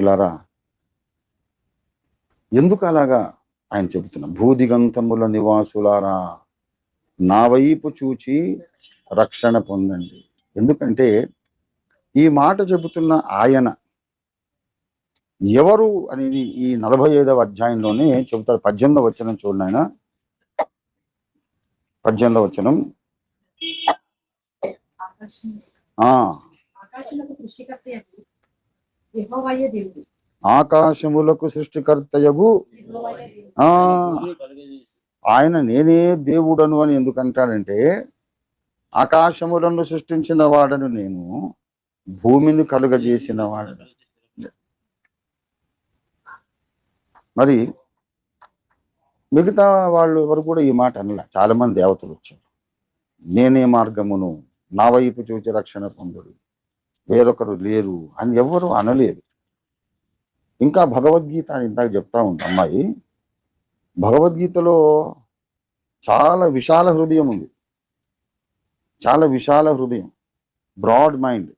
ప్రియులారా, ఎందుకు అలాగా ఆయన చెబుతున్నా, భూదిగంతముల నివాసులారా నా వైపు చూచి రక్షణ పొందండి. ఎందుకంటే ఈ మాట చెబుతున్న ఆయన ఎవరు అనేది ఈ 45వ అధ్యాయంలోనే చెబుతారు. 18వ వచనం చూడండి. ఆయన 18వ వచనం, ఆకాశములకు సృష్టికర్తయగు ఆయన నేనే దేవుడను అని ఎందుకంటాడంటే, ఆకాశములను సృష్టించిన వాడను నేను, భూమిని కలుగజేసిన వాడను. మరి మిగతా వాళ్ళు ఎవరు కూడా ఈ మాట అనలే. చాలా మంది దేవతలు వచ్చారు, నేనే మార్గమును, నా వైపు చూచి రక్షణ పొందుడు, వేరొకరు లేరు అని ఎవరు అనలేదు. ఇంకా భగవద్గీత అని ఇందాక చెప్తా ఉంది అమ్మాయి, భగవద్గీతలో చాలా విశాల హృదయం ఉంది. చాలా విశాల హృదయం, బ్రాడ్ మైండ్.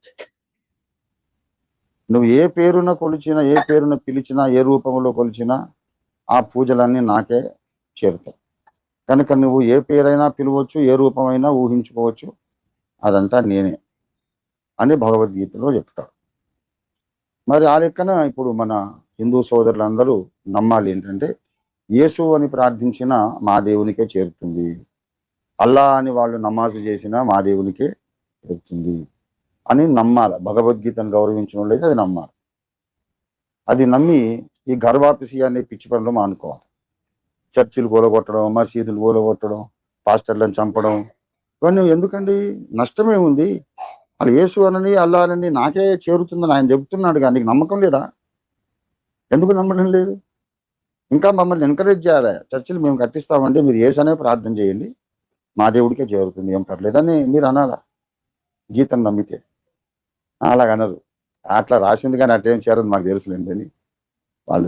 నువ్వు ఏ పేరున కొలిచినా, ఏ పేరున పిలిచినా, ఏ రూపంలో కొలిచినా ఆ పూజలన్నీ నాకే చేరుతాయి. కనుక నువ్వు ఏ పేరైనా పిలవచ్చు, ఏ రూపమైనా ఊహించుకోవచ్చు, అదంతా నేనే అని భగవద్గీతలో చెప్తాడు. మరి ఆ లెక్కన ఇప్పుడు మన హిందూ సోదరులందరూ నమ్మాలి ఏంటంటే, యేసు అని ప్రార్థించిన మా దేవునికే చేరుతుంది, అల్లా అని వాళ్ళు నమాజు చేసినా మా దేవునికే చేరుతుంది అని నమ్మాలి. భగవద్గీతను గౌరవించిన వాళ్ళైతే అది నమ్మాలి. అది నమ్మి ఈ గర్వాపిసి అనే పిచ్చి పనులు మానుకోవాలి. చర్చిలు కూలగొట్టడం, మసీదులు కూలగొట్టడం, పాస్టర్లను చంపడం, ఇవన్నీ ఎందుకండి? నష్టమే ఉంది. అది యేసు అనని అల్లా అనని నాకే చేరుతుందని ఆయన చెబుతున్నాడు, కానీ నీకు నమ్మకం లేదా? ఎందుకు నమ్మడం లేదు? ఇంకా మమ్మల్ని ఎంకరేజ్ చేయాలి. చర్చిలు మేము కట్టిస్తామండి, మీరు యేసు అనే ప్రార్థన చేయండి, మా దేవుడికే చేరుతుంది, ఏం పర్లేదని మీరు అనాలా. గీతను నమ్మితే అలాగనరు. అట్లా రాసింది కానీ అట్టేం చేరదు, మాకు తెలుసులేండి అని వాళ్ళు